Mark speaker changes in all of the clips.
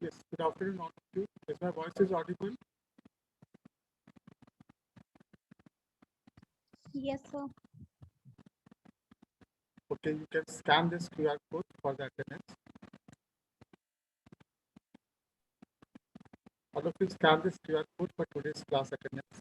Speaker 1: Yes, good afternoon, all of you. Is my voice is audible?
Speaker 2: Yes, sir.
Speaker 1: Okay, you can scan this QR code for the attendance. All of you scan this QR code for today's class attendance.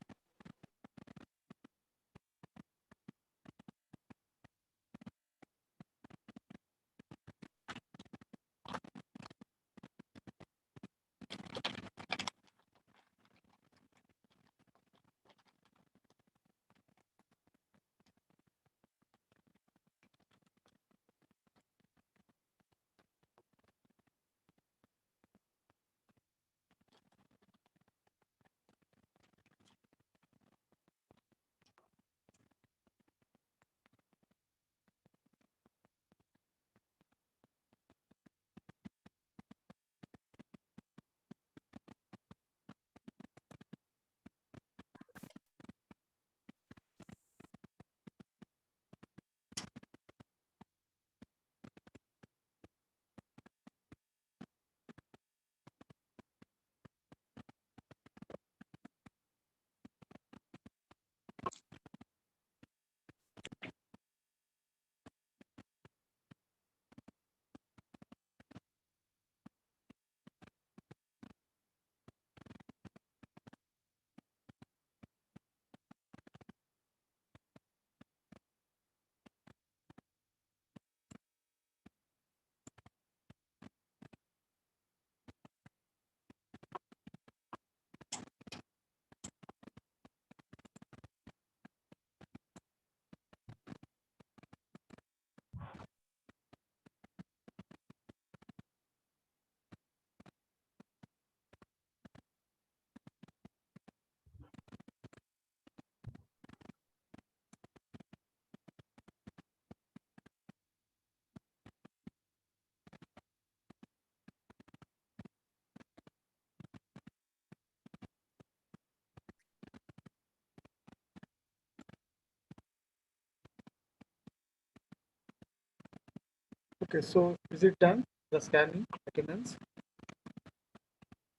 Speaker 1: Okay, so is it done? The scanning attendance?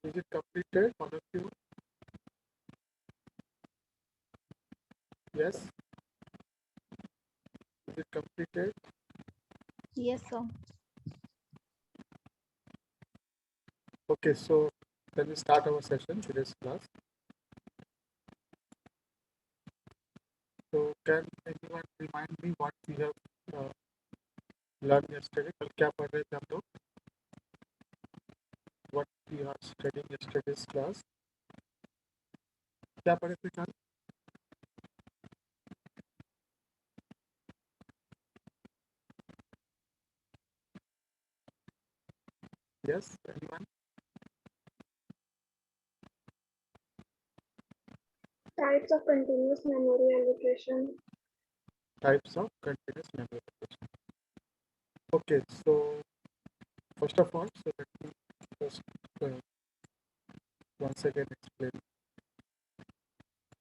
Speaker 1: Is it completed? All of you? Yes. Is it completed?
Speaker 2: Yes, sir.
Speaker 1: Okay, so then we start our session, today's class. So can anyone remind me what we have uh, learned yesterday? कल क्या पढ़ रहे थे हम लोग? What we are studying yesterday's class? क्या पढ़े थे कल? Yes, anyone?
Speaker 3: Types of continuous memory allocation.
Speaker 1: Types of continuous memory allocation. Okay, so first of all, so let me just uh, once again explain.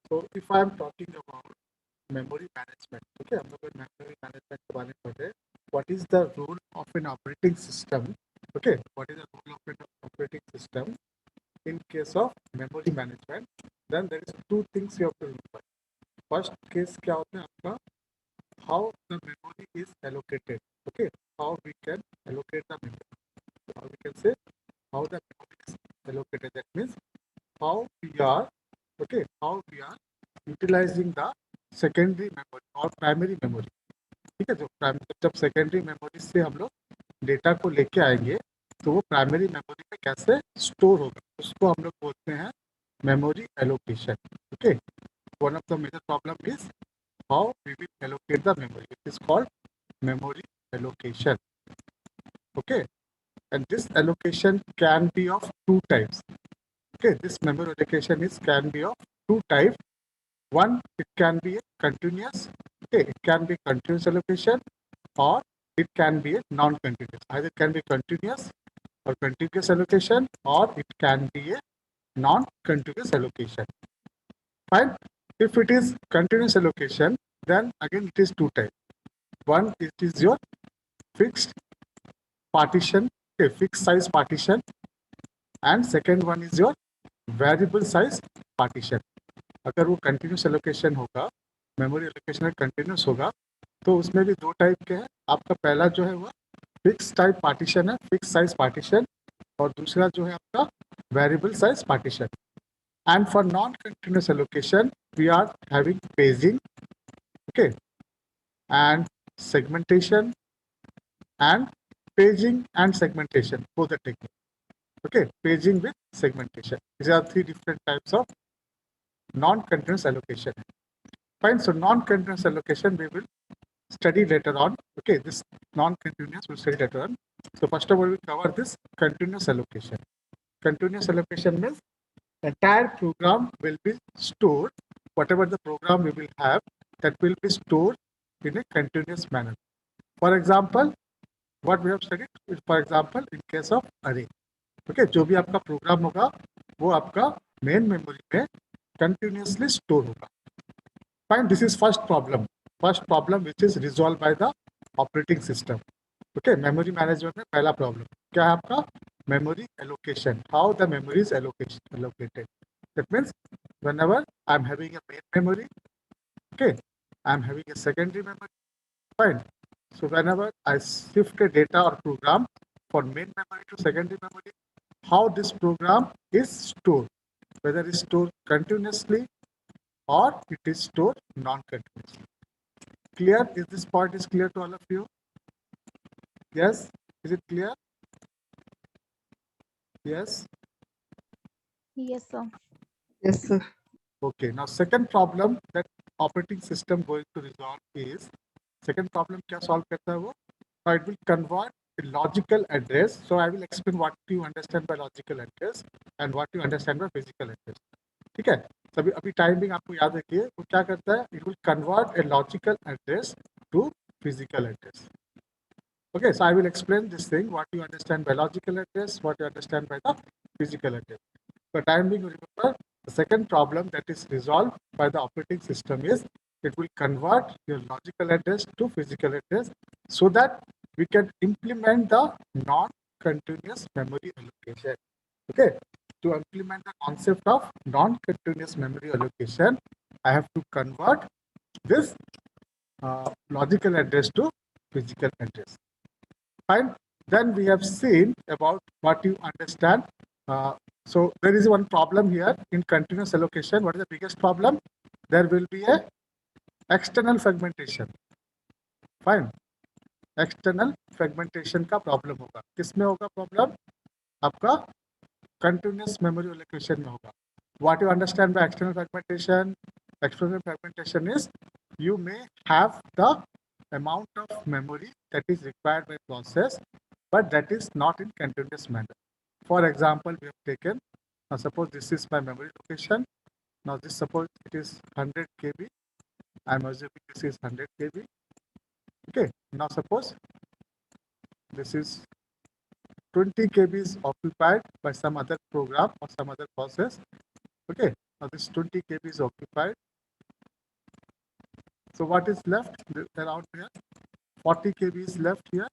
Speaker 1: So if I am talking about memory management, okay, हम लोग memory management के बारे में पढ़ रहे हैं. What is the role of an operating system? Okay, what is the role of an operating system in case of memory management? Then there is two things you have to remember. First case क्या होता है आपका? How the memory is allocated. Okay, how we can allocate the memory. How we can say how the memory is allocated. That means how we are, okay, how we are utilizing the secondary memory or primary memory. ठीक है, जो जब secondary memory से हम लोग data को लेके आएंगे तो वो प्राइमरी मेमोरी में कैसे स्टोर होगा उसको हम लोग बोलते हैं memory allocation. Okay, one of the major problem is how we will allocate the memory. It is called memory allocation. Okay, and this allocation can be of two types. Okay, this memory allocation is can be of two types. One, it can be a continuous. Okay, it can be continuous allocation or it can be a non-continuous. Either it can be continuous or contiguous allocation or it can be a non-continuous allocation. Fine. If it is continuous allocation, then again it is two types. One, it is your fixed partition, okay, fixed size partition, and second one is your variable size partition. अगर वो continuous allocation होगा, memory allocation continuous होगा, तो उसमें भी दो type के हैं। आपका पहला जो है वो फिक्स टाइप पार्टीशन है, फिक्स साइज पार्टीशन, और दूसरा जो है आपका variable size partition. And for non continuous allocation we are having paging, okay, and segmentation and paging and segmentation, both the technique. Okay, paging with segmentation. These are three different types of non-continuous allocation. Fine. So non-continuous allocation we will study later on. Okay, this non-continuous we'll study later on. So first of all, we cover this continuous allocation. Continuous allocation means entire program will be stored. Whatever the program we will have, that will be stored in a continuous manner. For example, what we have studied is, for example, in case of array. Okay, जो भी आपका programme होगा वो आपका main memory में continuously store होगा. Fine, this is first problem which is resolve by the operating system. Okay, memory management में पहला प्रॉब्लम क्या है आपका? Memory allocation. How the memory is allocated. That means whenever I'm having a main memory, okay, I'm having a secondary memory. Fine. So whenever I shift a data or program for main memory to secondary memory, how this program is stored, whether it's stored continuously or it is stored non-continuously. Clear? Is this part is clear to all of you? Yes? Is it clear? Yes?
Speaker 2: Yes, sir.
Speaker 4: Yes, sir.
Speaker 1: Okay. Now second problem that operating system going to resolve is, second problem क्या solve करता है वो? Now it will convert a logical address. So I will explain what you understand by logical address and what you understand by physical address. ठीक है? सभी अभी timing आपको याद रखिए. वो क्या करता है? It will convert a logical address to physical address. Okay, so I will explain this thing, what you understand by logical address, what you understand by the physical address. For time being, remember, the second problem that is resolved by the operating system is it will convert your logical address to physical address so that we can implement the non-continuous memory allocation. Okay, to implement the concept of non-continuous memory allocation, I have to convert this logical address to physical address. Fine. Then we have seen about what you understand. So there is one problem here in continuous allocation. What is the biggest problem? There will be a external fragmentation. Fine. External fragmentation का problem होगा. किसमें होगा problem? आपका continuous memory allocation में होगा. What you understand by external fragmentation? External fragmentation is you may have the amount of memory that is required by process, but that is not in continuous manner. For example, we have taken, now suppose this is my memory location. Now this, suppose it is 100 KB. I am assuming this is 100 KB. Okay. Now suppose this is 20 KB is occupied by some other program or some other process. Okay. Now this 20 KB is occupied. So what is left around here? 40 KB is left here.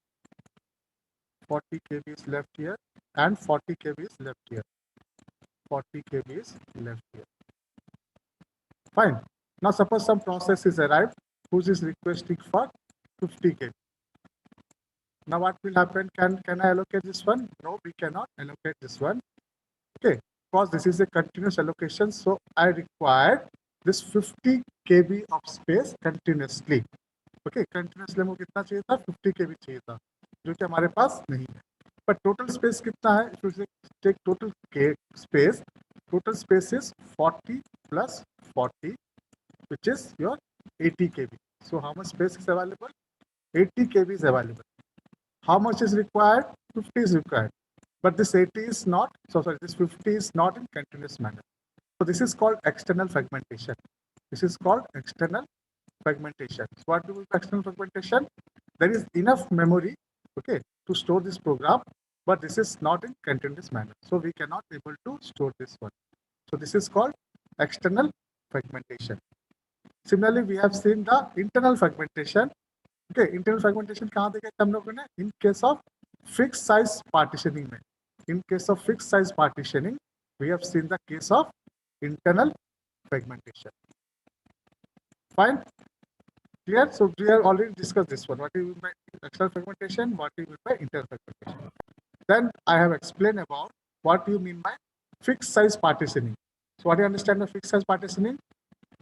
Speaker 1: 40 KB is left here, and 40 KB is left here. 40 KB is left here. Fine. Now suppose some process is arrived who is requesting for 50 KB. Now what will happen? Can I allocate this one? No, we cannot allocate this one. Okay, because this is a continuous allocation, so I require this 50 KB of space continuously. Okay, continuously हमको कितना चाहिए था? 50 KB चाहिए था, जो कि हमारे पास नहीं है. But total space कितना है? If you take total space is 40 plus 40, which is your 80 KB. So how much space is available? 80 KB is available. How much is required? 50 is required. But this 80 is not, this 50 is not in continuous manner. So this is called external fragmentation. This is called external fragmentation. So what do we do external fragmentation? There is enough memory, okay, to store this program, but this is not in continuous manner. So we cannot able to store this one. So this is called external fragmentation. Similarly, we have seen the internal fragmentation. Okay, internal fragmentation कहाँ देखा हम लोगों ने? In case of fixed size partitioning में. In case of fixed size partitioning, we have seen the case of internal fragmentation. Fine, clear? So we have already discussed this one. What do you mean by external fragmentation? What do you mean by internal fragmentation? Then I have explained about what you mean by fixed size partitioning. So what do you understand by fixed size partitioning?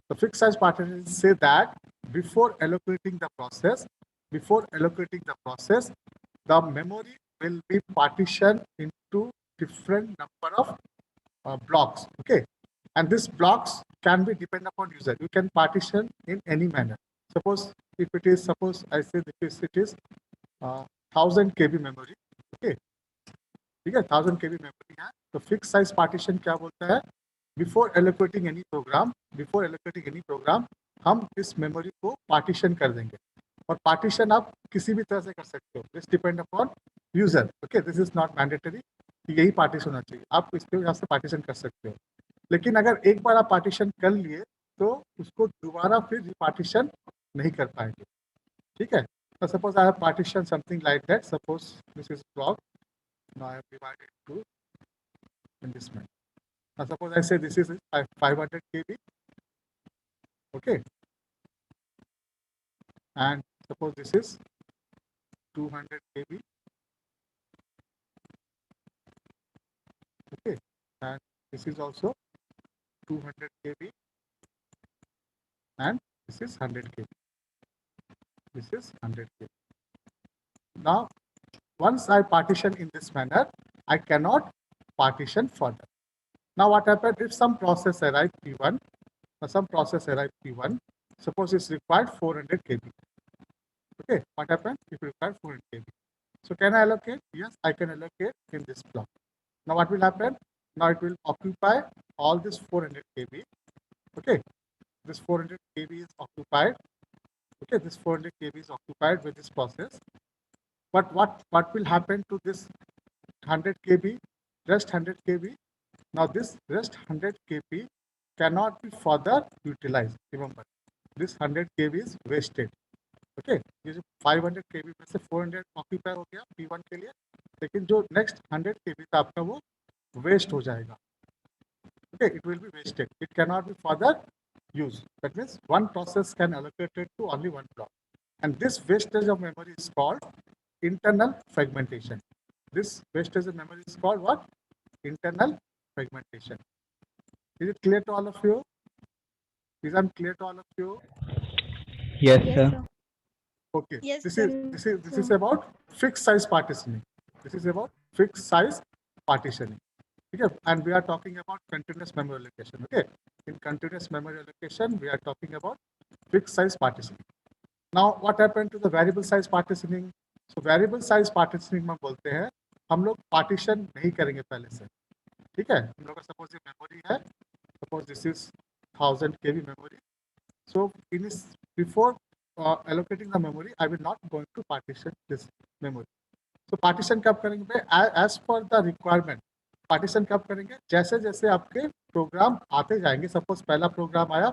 Speaker 1: The fixed size partitioning say that before allocating the process, the memory will be partitioned into different number of blocks. Okay, and these blocks can be depend upon user. You can partition in any manner. Suppose I say it is 1000 KB memory. Okay, ठीक है 1000 KB memory है तो fix size partition क्या बोलता है before allocating any programme हम इस memory को पार्टीशन कर देंगे और पार्टीशन आप किसी भी तरह से कर सकते हो this depend upon user okay this is not mandatory कि यही पार्टीशन होना चाहिए आप इसके यहाँ से पार्टीशन कर सकते हो लेकिन अगर एक बार आप पार्टीशन कर लिए तो उसको दोबारा फिर रिपार्टीशन नहीं कर पाएंगे ठीक है तो suppose I have partition something like that suppose this is block now I have divided two in this manner. Now suppose I say this is 500 KB, okay, and suppose this is 200 KB, okay, and this is also 200 KB, and this is 100 KB. This is 100 KB. Now once I partition in this manner, I cannot partition further. Now what happened if some process arrive P1, suppose it's required 400 KB. Okay, what happened if it requires 400 KB? So can I allocate? Yes, I can allocate in this block. Now what will happen? Now it will occupy all this 400 KB. Okay, this 400 KB is occupied. Okay, this 400 KB is occupied with this process. But what will happen to this 100 KB, rest 100 KB? Now this rest 100 KB cannot be further utilized. Remember, this 100 KB is wasted. Okay, ये जो 500 KB में से 400 occupy हो गया P1 के लिए, लेकिन जो नेक्स्ट 100 KB था आपका वो वेस्ट हो जाएगा. Okay, it will be wasted. It cannot be further used. That means one process can allocate it to only one block, and this wastage of memory is called internal fragmentation. This wastage of memory is called what? Internal fragmentation. Is it clear to all of you? Is it clear to all of you?
Speaker 4: Yes,
Speaker 2: Yes,
Speaker 4: sir.
Speaker 2: sir.
Speaker 1: Okay.
Speaker 2: Yes,
Speaker 1: This
Speaker 2: sir.
Speaker 1: is about fixed size partitioning. This is about fixed size partitioning. Okay, and we are talking about continuous memory allocation. Okay, in continuous memory allocation, we are talking about fixed size partitioning. Now, what happened to the variable size partitioning? So variable size partitioning में बोलते हैं हम लोग partition नहीं करेंगे पहले से, ठीक है. हम लोग का सपोज ये मेमोरी है, suppose this is 1000 KB memory. So in this before allocating the memory, I will not going to partition this memory. So partition कब करेंगे? As per the requirement. Partition कब करेंगे? जैसे जैसे आपके प्रोग्राम आते जाएंगे. सपोज पहला प्रोग्राम आया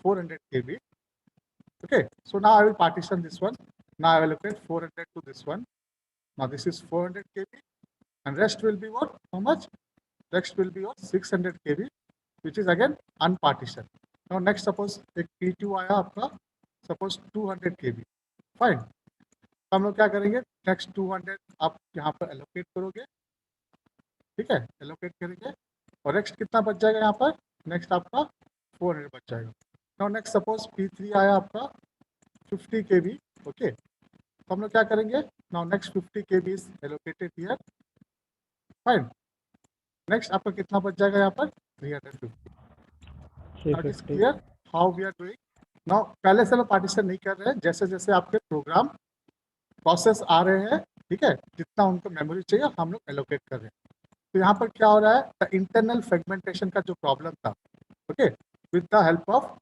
Speaker 1: 400 KB. Okay, so now I will partition this one. Now I will allocate 400 to this one. Now this is 400 KB, and rest will be what? How much? Rest will be what? 600 KB, which is again unpartitioned. Now next suppose एक P2 आया आपका, suppose 200 KB. Fine. हम लोग क्या करेंगे? Next 200 आप यहाँ पर allocate करोगे, ठीक है? Allocate करेंगे और next कितना बच जाएगा यहाँ पर? Next आपका 400 बच जाएगा. Now next suppose P3 आया आपका 50 KB. Okay. तो हम लोग क्या करेंगे? Now next 50 KB is allocated here. Fine. Next आपका कितना बच जाएगा यहाँ पर? 350. Now it is clear how we are doing. Now पहले से लोग पार्टीशन नहीं कर रहे हैं, जैसे जैसे आपके प्रोग्राम प्रोसेस आ रहे हैं, ठीक है, जितना उनको मेमोरी चाहिए हम लोग एलोकेट कर रहे हैं. तो यहाँ पर क्या हो रहा है? द इंटरनल फ्रेगमेंटेशन का जो प्रॉब्लम था, okay, with the help of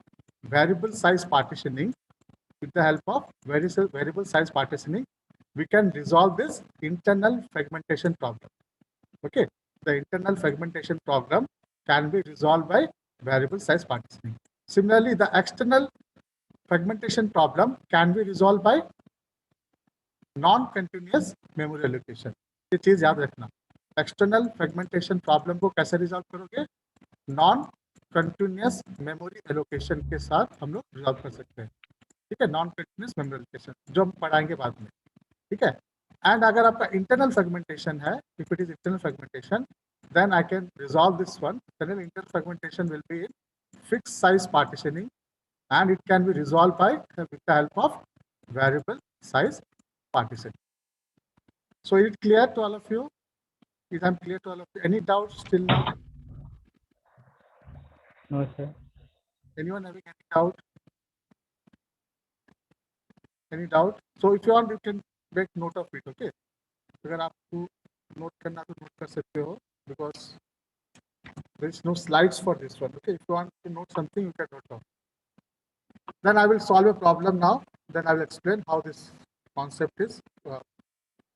Speaker 1: variable size partitioning, with the help of variable size partitioning, we can resolve this internal fragmentation problem. Okay, the internal fragmentation problem can be resolved by variable size partitioning. Similarly, the external fragmentation problem can be resolved by non-continuous memory allocation. ये चीज याद रखना. External fragmentation problem को कैसे resolve करोगे? Non continuous memory allocation के साथ हम लोग रिजॉल्व कर सकते हैं, ठीक है, नॉन कंटिन्यूस मेमोरी एलोकेशन जो हम पढ़ाएंगे बाद में, ठीक है। एंड अगर आपका इंटरनल फ्रेगमेंटेशन है, if it is internal fragmentation, then I can resolve this one. Then internal fragmentation will be in fixed size partitioning, and it can be resolved by with the help of variable size partitioning. So is it clear to all of you? Is I'm clear to all of you? Any doubts till now?
Speaker 4: No, sir.
Speaker 1: Anyone having any doubt? Any doubt? So if you want, you can make note of it. Okay. अगर आपको note करना तो note कर सकते हो, because there is no slides for this one. Okay. If you want to note something, you can note down. Then I will solve a problem now. Then I will explain how this concept is,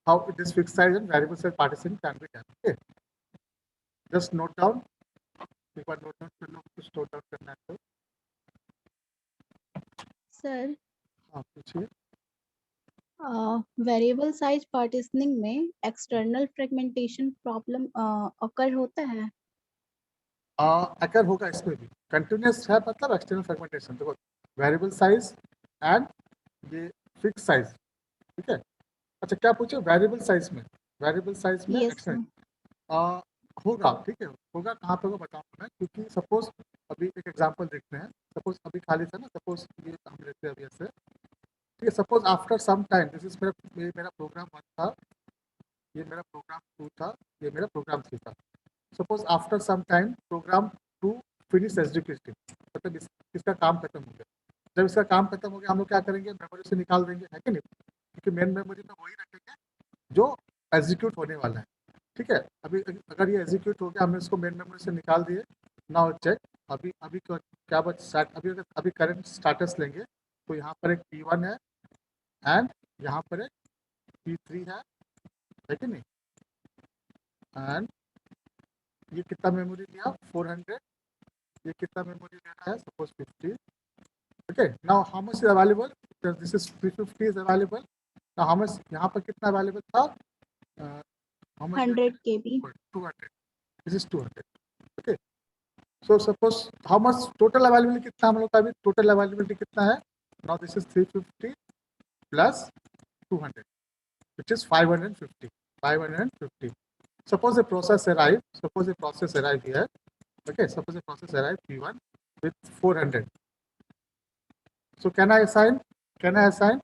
Speaker 1: how this fixed size and variable size partition can be done. Okay. Just note down. एक बार note down कर लो, कुछ note down करना है तो।
Speaker 2: Sir
Speaker 1: हाँ पूछिए।
Speaker 2: Variable size partitioning में external fragmentation problem अकर होता है?
Speaker 1: अगर होगा इसमें भी कंटिन्यूस है, मतलब एक्सटर्नल फ्रेगमेंटेशन। देखो वेरिएबल साइज एंड ये फिक्स साइज, ठीक है। अच्छा क्या पूछे वेरिएबल साइज में? वेरिएबल साइज में
Speaker 2: यस
Speaker 1: एक्सटर्नल
Speaker 2: सर।
Speaker 1: होगा, ठीक है। होगा कहाँ पे होगा बताऊंगा मैं, क्योंकि सपोज अभी एक एग्जांपल देखते हैं। सपोज अभी खाली था ना, सपोज ये हम लेते हैं अभी ऐसे, ठीक है। Suppose after some time, this is मेरा प्रोग्राम 1 था, ये मेरा प्रोग्राम 2 था, ये मेरा प्रोग्राम 3 था। Suppose after some time program 2 finish executing, मतलब इसका काम खत्म हो गया। जब इसका काम खत्म हो गया, हम लोग क्या करेंगे? मेमोरी से निकाल देंगे, है कि नहीं? क्योंकि मेन मेमोरी में वही रखेंगे जो एग्जीक्यूट होने वाला है, ठीक है। अभी अगर ये एग्जीक्यूट हो गया, हमने इसको मेन मेमोरी से निकाल दिए। नाउ चेक, अभी अभी क्या बच, अभी करंट स्टेटस लेंगे तो यहाँ पर एक P1 है एंड यहाँ पर एक P3 है कि नहीं? एंड ये कितना मेमोरी लिया? 400। ये कितना मेमोरी लेना है? Suppose 50। Okay, now how much is available? This is 350 is available. Now how much यहाँ पर कितना अवेलेबल था? How much?
Speaker 2: 100 KB।
Speaker 1: 200। This is 200। Okay, so suppose how much total availability कितना हम लोग का? अभी टोटल अवेलेबिलिटी कितना है? Now this is 350 plus 200 which is 550. 550. Suppose a process arrive. Suppose a process arrive here. Okay. Suppose a process arrive P1 with 400. So can I assign? Can I assign?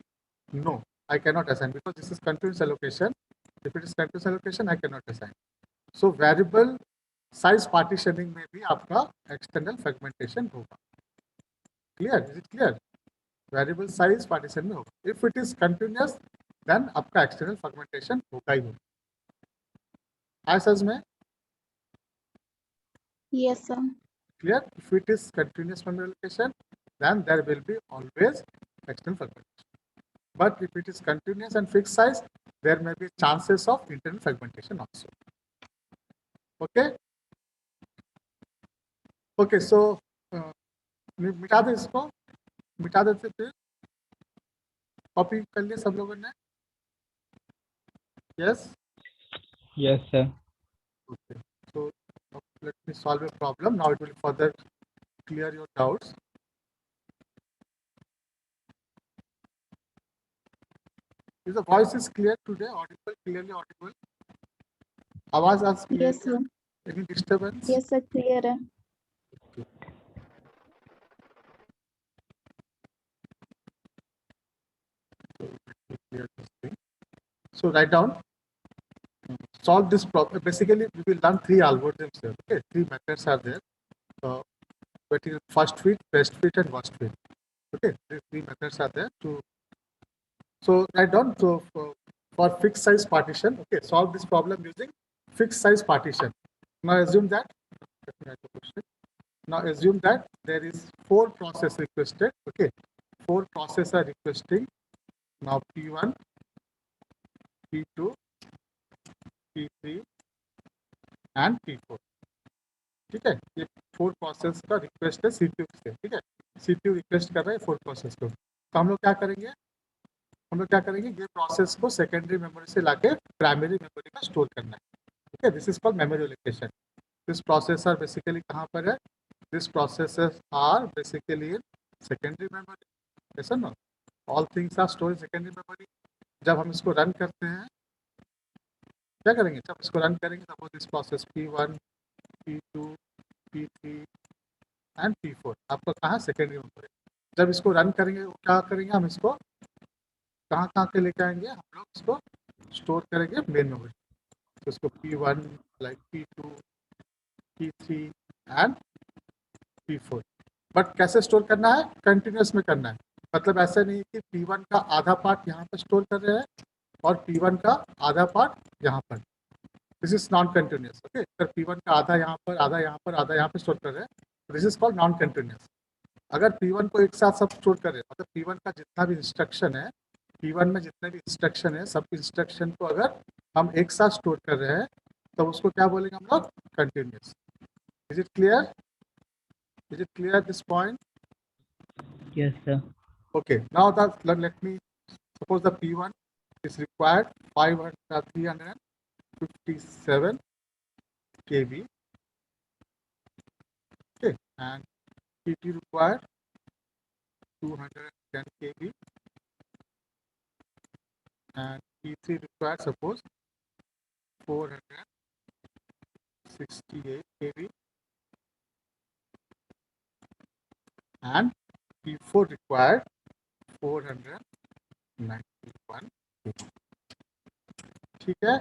Speaker 1: No, I cannot assign because this is continuous allocation. If it is continuous allocation, I cannot assign. So variable size partitioning में भी आपका external fragmentation होगा. Clear? Is it clear? Variable size partition में होगा. If it is continuous, then आपका external fragmentation होगा ही होगा. As में
Speaker 2: yes sir.
Speaker 1: clear? If it is continuous memory allocation, then there will be always external fragmentation. But if it is continuous and fixed size, there may be chances of internal fragmentation also. Okay? Okay, so मिटा दे इसको, मिटा देते फिर copy कर लिए सब लोगों ने? Yes?
Speaker 4: Yes, sir.
Speaker 1: Okay, so let me solve a problem. Now it will further clear your doubts. Is the voice is clear today? Audible, clearly audible? आवाज आज clear
Speaker 2: यस सर।
Speaker 1: है? Any disturbance?
Speaker 2: Yes sir, clear है।
Speaker 1: So write down. Solve this problem. Basically, we will learn 3 algorithms here. Okay, 3 methods are there. But is first fit, best fit, and worst fit. Okay, these 3 methods are there to. So write down. So for fixed size partition, okay, solve this problem using fixed size partition. Now assume that. Let me write the question. Now assume that there is 4 process requested. Okay, 4 process are requesting. Now P1, P2, P3 and P4. ठीक है, ये 4 process का request है CPU से, ठीक है। CPU request कर रहा है 4 प्रोसेस को, तो हम लोग क्या करेंगे? ये प्रोसेस को सेकेंडरी मेमोरी से लाके प्राइमरी मेमोरी में स्टोर करना है, Okay, this is called memory allocation. This processor basically कहाँ पर है? This processors are basically in secondary memory. Yes or no? All things are stored in secondary memory. जब हम इसको रन करते हैं, क्या करेंगे? जब इसको रन करेंगे, suppose this process P1, P2, P3 and P4 आपका कहाँ सेकेंडरी मेमोरी. जब इसको रन करेंगे, क्या करेंगे? हम इसको कहाँ कहाँ के लेके आएंगे? हम लोग इसको स्टोर करेंगे मेन मेमोरी. तो इसको P1, like P2, P3 and P4. But कैसे स्टोर करना है? कंटिन्यूस में करना है. मतलब ऐसा नहीं कि P1 का आधा पार्ट यहाँ पर स्टोर कर रहे हैं और P1 का आधा पार्ट यहाँ पर. This is non continuous. Okay, अगर P1 का आधा यहाँ पर, आधा यहाँ पर, आधा यहाँ पर स्टोर कर रहे हैं, this is called non continuous. अगर P1 को एक साथ सब स्टोर कर रहे हैं, मतलब P1 का जितना भी इंस्ट्रक्शन है, P1 में जितने भी इंस्ट्रक्शन है, सब इंस्ट्रक्शन को अगर हम एक साथ स्टोर कर रहे हैं, तो उसको क्या बोलेंगे हम लोग? Continuous. Is it clear? Is it clear at this point?
Speaker 4: Yes, sir.
Speaker 1: Okay, now let me suppose the P1 is required 357 kb. Okay, and P2 required 210 kb, and P3 required suppose 468 kb, and P4 required 491 kb. ठीक है?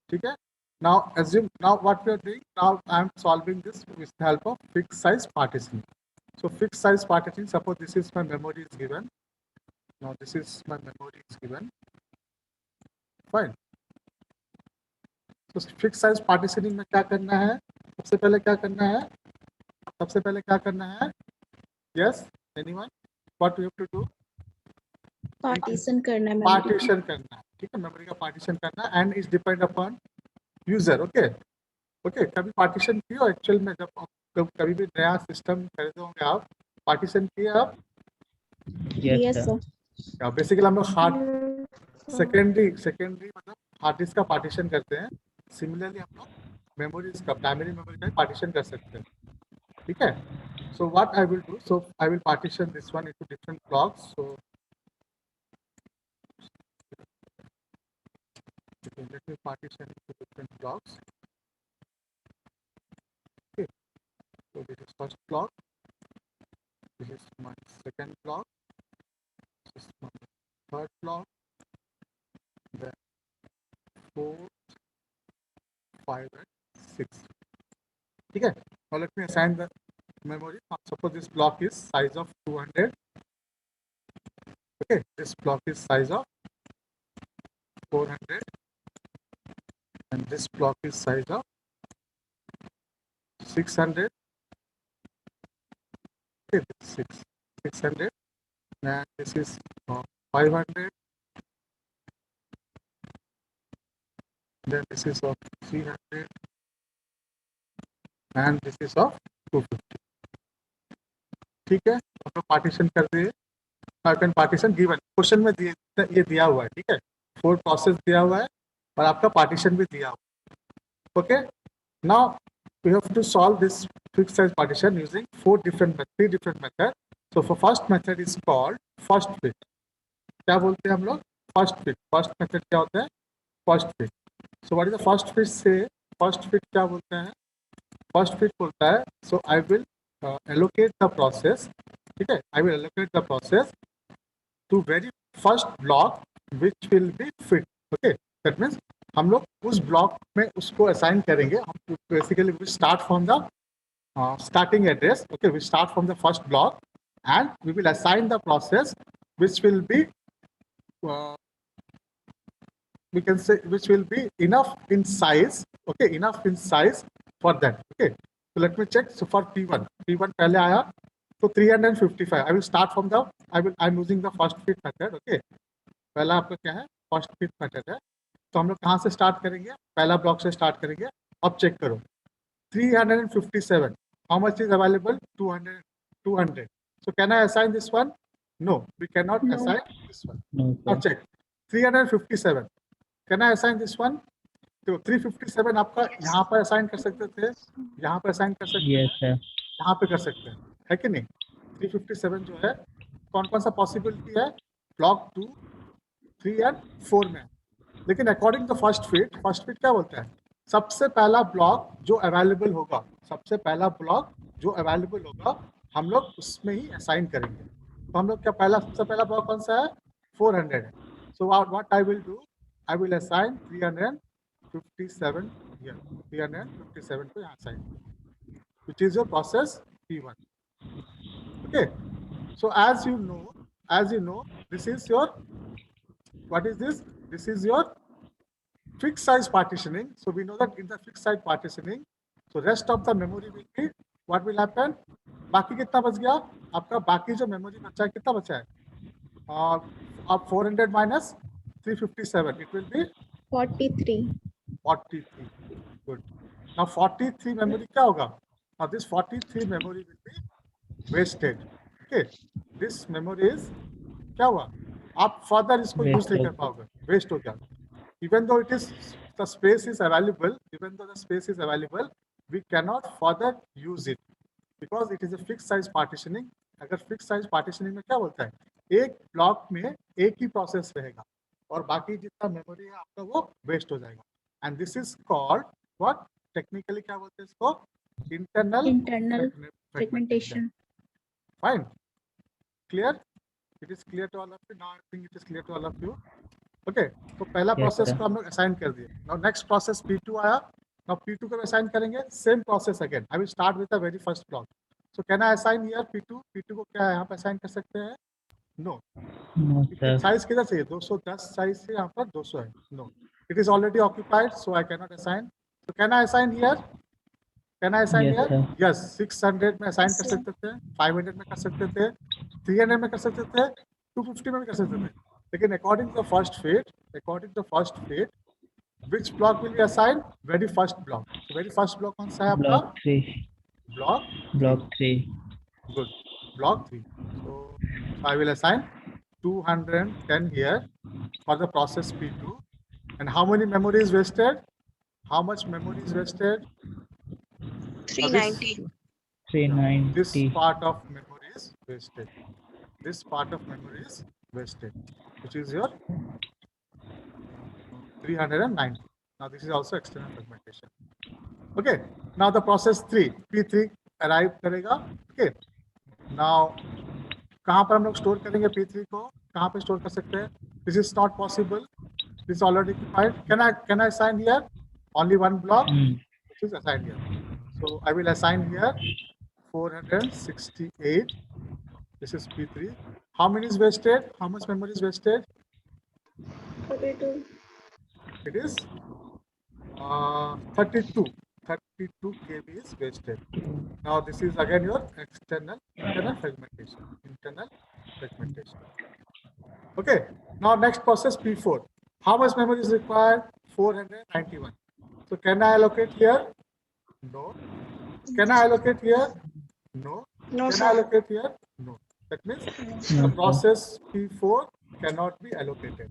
Speaker 1: ठीक है? Now assume, now what we are doing, now I am solving this with the help of fixed size partitioning. So fixed size partitioning, suppose this is my memory is given. Now this is my memory is given. Fine. So fixed size partitioning में क्या करना है? सबसे पहले क्या करना है? सबसे पहले क्या करना है? Yes, anyone? What we have to do?
Speaker 2: Partition करना है memory को.
Speaker 1: पार्टीशन करना है. ठीक है, मेमोरी का पार्टीशन करना है and is depend upon user. Okay okay, कभी पार्टीशन किया एक्चुअल में? जब कभी भी नया सिस्टम खरीदे होंगे आप, पार्टीशन किए आप?
Speaker 4: Yes,
Speaker 2: Yes,
Speaker 4: sir.
Speaker 2: sir.
Speaker 1: Basically हम लोग हार्ड सेकेंडरी मतलब हार्ड डिस्क का पार्टीशन करते हैं. सिमिलरली हम लोग मेमोरीज का, प्राइमरी मेमोरी का पार्टीशन कर सकते हैं. ठीक है. So what I will do, so I will partition this one into different blocks. So let me partition into different blocks. Okay, so this is first block, this is my second block, this is my third block, then 4, 5 and 6. Okay, now let me assign the memory. Suppose this block is size of 200. Okay, this block is size of 400 and this block is size of 600. Okay, this is 600 and this is 500, then this is of 300 and this is of 250. ठीक है, हम लोग partition कर दिए. Partition given question में ये दिया हुआ है. ठीक है, 4 प्रोसेस दिया हुआ है और आपका पार्टीशन भी दिया हुआ है. Okay, now we have to solve this fixed size partition using 3 different method. So for first method is called first fit. क्या बोलते हैं हम लोग? First fit. फर्स्ट मेथड क्या होता है? First fit. So what is the first fit? से first fit क्या बोलते हैं? फर्स्ट फिट बोलता है, so I will allocate the process. ठीक है, I will allocate the process to very first block which will be fit. Okay, that means हम लोग उस ब्लॉक में उसको असाइन करेंगे. हम basically we start from the starting address. Okay, we start from the first block and we will assign the process which will be we can say which will be enough in size. Okay, enough in size for that. Okay, so let me check. So for P1 पहले आया तो 355. I will start from the I'm using the first fit method. Okay, पहला आपका क्या है? First fit method है. तो हम लोग कहाँ से स्टार्ट करेंगे? पहला ब्लॉक से स्टार्ट करेंगे. अब चेक करो 357. How much is available? 200. So can I assign this one? No, we cannot
Speaker 2: No.
Speaker 1: assign this one.
Speaker 4: No,
Speaker 1: Now
Speaker 4: sir.
Speaker 1: check 357. Can I assign this one? तो 357 आपका यहाँ पर असाइन कर सकते थे, यहाँ पर असाइन कर सकते
Speaker 4: Yes,
Speaker 1: हैं,
Speaker 4: sir.
Speaker 1: यहाँ पे कर सकते हैं, है कि नहीं? 357 जो है कौन कौन सा पॉसिबिलिटी है? ब्लॉक 2, 3 एंड 4 में। लेकिन अकॉर्डिंग टू फर्स्ट फिट क्या बोलता है? सबसे पहला ब्लॉक जो अवेलेबल होगा, सबसे पहला ब्लॉक जो अवेलेबल होगा हम लोग उसमें ही असाइन करेंगे। तो हम लोग क्या सबसे पहला ब्लॉक कौन सा है? 400 है। So what I will do, I will assign 357 here, 357 को यहाँ assign, which is your process P1. Okay, so as you know, this is your, what is this? This is your fixed size partitioning. So we know that in the fixed size partitioning, so rest of the memory will be, what will happen? बाकी कितना बच गया आपका? बाकी जो memory बचा है कितना बचा है? अब 400 minus 357, it will be
Speaker 2: 43.
Speaker 1: 43. Good. Now 43 memory क्या होगा? Now this 43 memory will be wasted. Okay. This memory is क्या हुआ? आप further इसको use नहीं कर पाओगे, waste हो गया. Even though the space is available, we cannot further use it because it is a fixed size partitioning. अगर fixed size partitioning में क्या बोलता है? एक ब्लॉक में एक ही प्रोसेस रहेगा और बाकी जितना मेमोरी है आपका वो वेस्ट हो जाएगा. And this is called what? Technically क्या बोलते हैं इसको? Internal
Speaker 2: Fragmentation.
Speaker 1: Fine. Clear? It is clear to all of you. Now I think it is clear to all of you. Okay. तो पहला
Speaker 4: Yes,
Speaker 1: प्रोसेस
Speaker 4: sir.
Speaker 1: को हम लोग assign कर दिए. Now next process P2 आया. Now P2 को assign करेंगे. Same process again. I will start with the very first block. So can I assign here P2? P2 को क्या यहाँ पे असाइन कर सकते हैं? No.
Speaker 4: No, sir.
Speaker 1: साइज कितना चाहिए? 210 साइज से यहाँ पर 200 है. No. It is already occupied, so I cannot assign. So can I assign here? Can I assign
Speaker 4: Yes,
Speaker 1: here?
Speaker 4: sir.
Speaker 1: Yes. 600 में assign
Speaker 2: Yes,
Speaker 1: कर
Speaker 2: sir.
Speaker 1: सकते थे, 500 में कर सकते थे, 300 में कर सकते थे, 250 में भी कर सकते थे. लेकिन according to the first fate, which block will be assigned? Very first block. So very first block कौन सा है आपका?
Speaker 4: Block 3.
Speaker 1: Block
Speaker 4: Block 3.
Speaker 1: Good. Block 3. So I will assign 210 here for the process P2. And how many memory is wasted? How much memory is wasted?
Speaker 3: 390.
Speaker 4: 390.
Speaker 1: This part of memory is wasted. This part of memory is wasted, which is your 390. Now this is also external fragmentation. Okay. Now the process 3, P3 arrive करेगा. Okay. Now कहाँ पर हम लोग store करेंगे P3 को? कहाँ पे store कर सकते हैं? This is not possible. This is already occupied. Can I assign here? Only one block, which is assigned here. So I will assign here 468. This is P3. How many is wasted? How much memory is wasted?
Speaker 3: 32.
Speaker 1: It is 32. 32 KB is wasted. Now this is again your internal fragmentation. Okay. Now next process P4. How much memory is required? 491. So can I allocate here? No. Can I allocate here? No.
Speaker 3: No,
Speaker 1: Can I
Speaker 3: sir.
Speaker 1: allocate here? No. That means the process P4 cannot be allocated.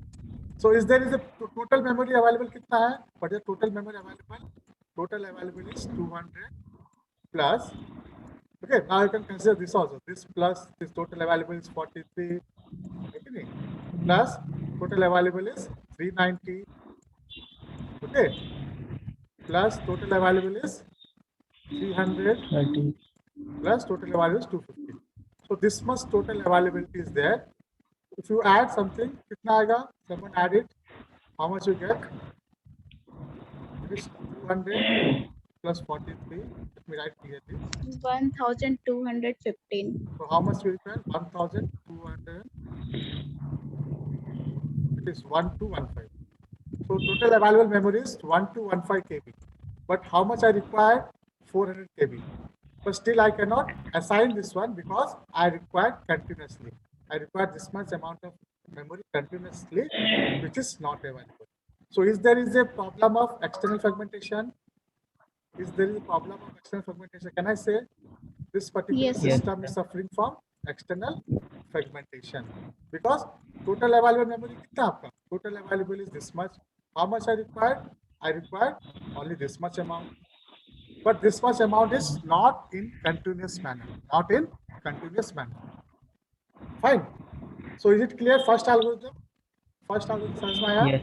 Speaker 1: So is there is a total memory available कितना है? What is the total memory available? Total available is 200 plus. Okay, now you can consider this also. This plus this total available is 43. Okay, plus total available is 390. Okay, plus total available is 300
Speaker 4: 30.
Speaker 1: plus total available is 250. So this much total availability is there. If you add something, कितना आएगा? Someone add it. How much you get? It is 200 plus 43. Let me write clearly.
Speaker 2: 1215.
Speaker 1: So how much will be? 1200. It is 1215. So total available memory is 1215 KB. But how much I require? 400 KB. But still I cannot assign this one because I require continuously. I require this much amount of memory continuously, which is not available. So is there a problem of external fragmentation? Is there a problem of external fragmentation? Can I say this particular
Speaker 2: Yes,
Speaker 1: system is suffering from external fragmentation? Because total available memory कितना आपका? Total available is this much. How much I require? I require only this much amount. But this much amount is not in continuous manner. Not in continuous manner. Fine. So is it clear? First algorithm? First algorithm समझ में आया?
Speaker 4: Yes.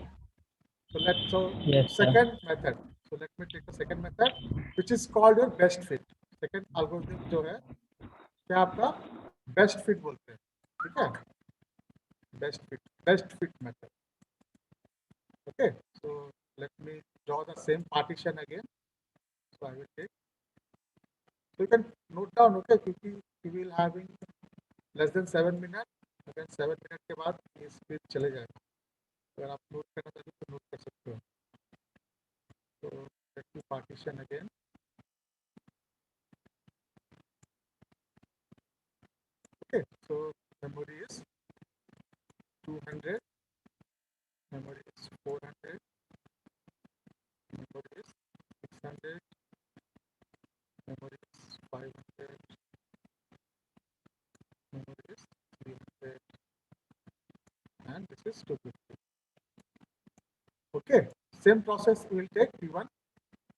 Speaker 4: Yes, sir.
Speaker 1: Second method. So let me take the second method, which is called your best fit. Second algorithm जो है क्या आपका best fit बोलते हैं, ठीक है? Best fit method. Okay. So let me draw the same partition again. So I will take. So you can note down, okay? क्योंकि we will having less than 7 minutes. अगर 7 मिनट के बाद ये speed चले जाएगा. अगर आप नोट करना चाहते हो तो नोट कर सकते हो. So let me partition again. Okay, so memory is 200, memory is 400, memory is 600, memory is 500, memory is 300, and this is 250. Okay, same process we will take P1.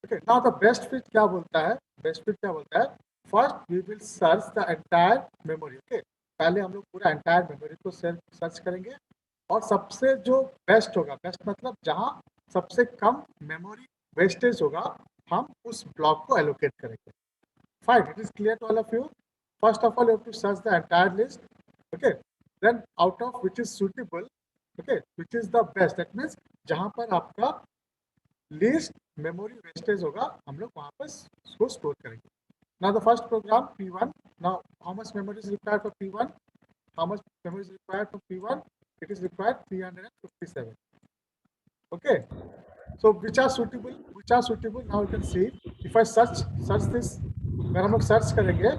Speaker 1: Okay, now the best fit क्या बोलता है? Best fit क्या बोलता है? First we will search the entire memory. Okay, पहले हम लोग पूरा entire memory को सर्च करेंगे और सबसे जो बेस्ट होगा, बेस्ट मतलब जहां सबसे कम मेमोरी वेस्टेज होगा, हम उस ब्लॉक को एलोकेट करेंगे. Fine, it is clear to all of you. First of all you have to search the entire list. Okay, then out of which is suitable, okay, which is the best, that means जहां पर आपका least memory wastage होगा, हम लोग वहां पर उसको store करेंगे. Now the first program P1. Now how much memory is required for P1? How much memory is required for P1? It is required 357. Okay, so which are suitable? Now you can see if I search this, अगर हम लोग search करेंगे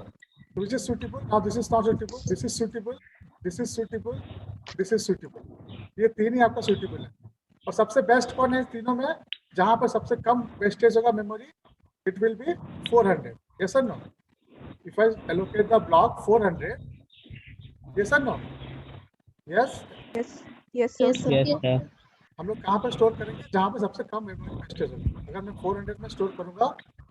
Speaker 1: तो which is suitable? Now this is not suitable, this is suitable, this is suitable, this is suitable. ये तीन ही आपका suitable है. और सबसे बेस्ट कौन है तीनों में? जहां पर सबसे कम वेस्टेज होगा memory, it will be 400. Yes or no? If I allocate the block 400, yes or no? Yes.
Speaker 2: Yes, sir.
Speaker 4: Yes, sir.
Speaker 1: हम लोग कहाँ पर स्टोर करेंगे? जहाँ पर सबसे कम मेमोरी वेस्टेज होगा. अगर मैं 400 में स्टोर करूंगा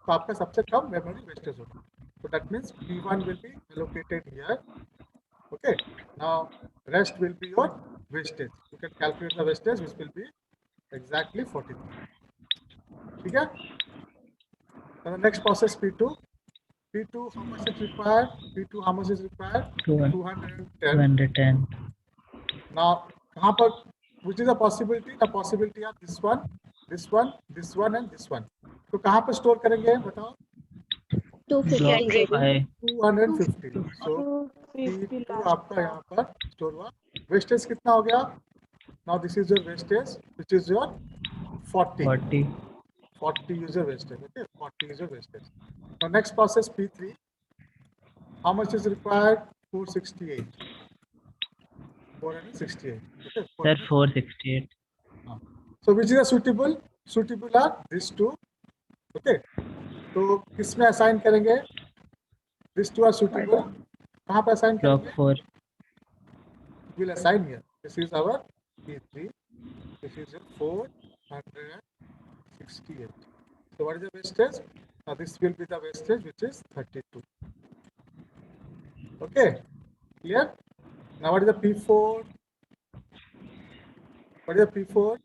Speaker 1: तो आपका सबसे कम मेमोरी वेस्टेज होगा. So that means P1 will be allocated here. Okay. Now rest will be your wastage. You can calculate the wastage, which will be exactly 43. ठीक है? The next process P2. P2 how much is required? P2 how much is required? 210.
Speaker 4: 210.
Speaker 1: Now कहाँ पर? Which is a possibility? The possibility of this one, this one, this one, and this one. तो कहाँ पर store करेंगे? बताओ.
Speaker 2: 250.
Speaker 1: 250. So P2 आपका यहाँ पर स्टोर हुआ. वेस्टेज कितना हो गया? Now this is your wastage, which is your 40. 40 user wastage. Okay, 40 user wastage. Now next process P3. How much is required? 468. 468. Okay.
Speaker 4: Sir, 468.
Speaker 1: So which is a suitable? Suitable are these two. Okay. तो किसमें assign करेंगे? These two are suitable. कहाँ पे assign
Speaker 4: Block
Speaker 1: करेंगे?
Speaker 4: 4.
Speaker 1: We'll assign here. This is our P3. This is your 468. So what is the wastage? Now this will be the wastage, which is 32. Okay. Clear? Now what is the P4? What is the P4?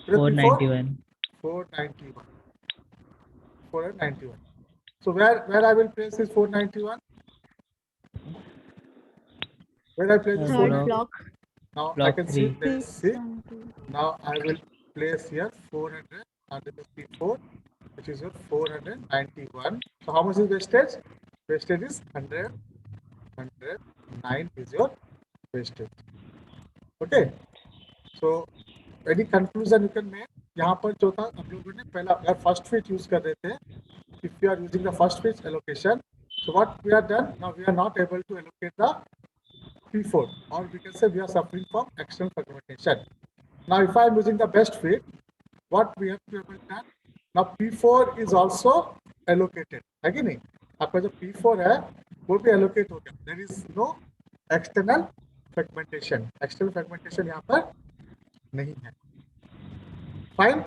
Speaker 4: 491.
Speaker 1: 491. 491. So where I will place this 491? Where I place this
Speaker 2: Third
Speaker 1: 491?
Speaker 2: block.
Speaker 1: Now I
Speaker 4: Block
Speaker 1: can see
Speaker 4: 3.
Speaker 1: this. See? Now I will place here 400 under the P4, which is your 491. So how much is wastage? Wastage is 100. 109 is your wastage. Okay. So any conclusion you can make? यहाँ पर जो था हम लोगों ने पहला अगर first fit use कर रहे थे, if we are using the first fit allocation, so what we are done now, we are not able to allocate the P4, or we can say we are suffering from external fragmentation. Now if I am using the best fit, what we have to able done, now P4 is also allocated है कि नहीं? आपका जो P4 है वो भी allocate हो गया. There is no external fragmentation. External fragmentation यहाँ पर नहीं है. Fine,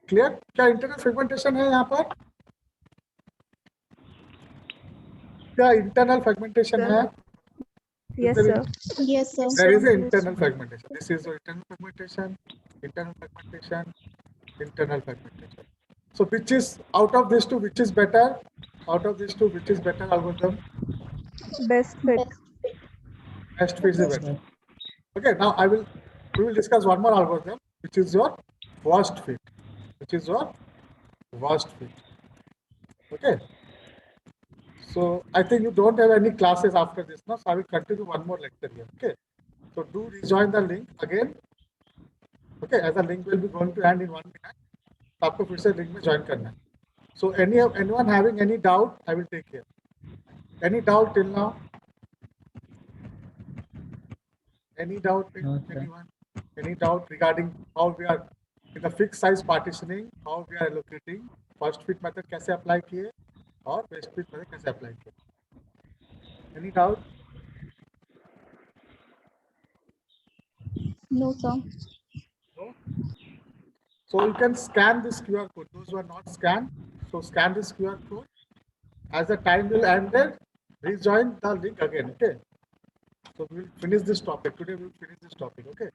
Speaker 1: clear? क्या इंटरनल फ्रेगमेंटेशन है यहाँ पर? क्या इंटरनल फ्रेगमेंटेशन है?
Speaker 3: Yes,
Speaker 1: Is there-
Speaker 3: sir.
Speaker 2: Yes, sir.
Speaker 1: There is an internal fragmentation. This is the internal fragmentation, internal fragmentation, internal fragmentation. So which is out of these two, which is better? Out of these two, which is better algorithm?
Speaker 3: Best fit.
Speaker 1: Best fit is better. Okay, now we will discuss one more algorithm, which is your worst fit. Which is your worst fit. Okay. So I think you don't have any classes after this now, so I will continue one more lecture here. Okay. So do rejoin the link again. Okay, as the link will be going to end in 1 minute. तो आपको फिर से link में join करना है. So anyone having any doubt, I will take care. Any doubt till now? Any doubt?
Speaker 4: No, sir.
Speaker 1: Anyone? Any doubt regarding how we are in the fixed size partitioning? How we are allocating? First fit method कैसे apply किए और best fit method कैसे apply किए? Any doubt?
Speaker 2: No, sir.
Speaker 1: No? So you can scan this QR code. Those who are not scanned, so scan this QR code. As the time will end, rejoin the link again. Okay. So we will finish this topic. Today we will finish this topic. Okay.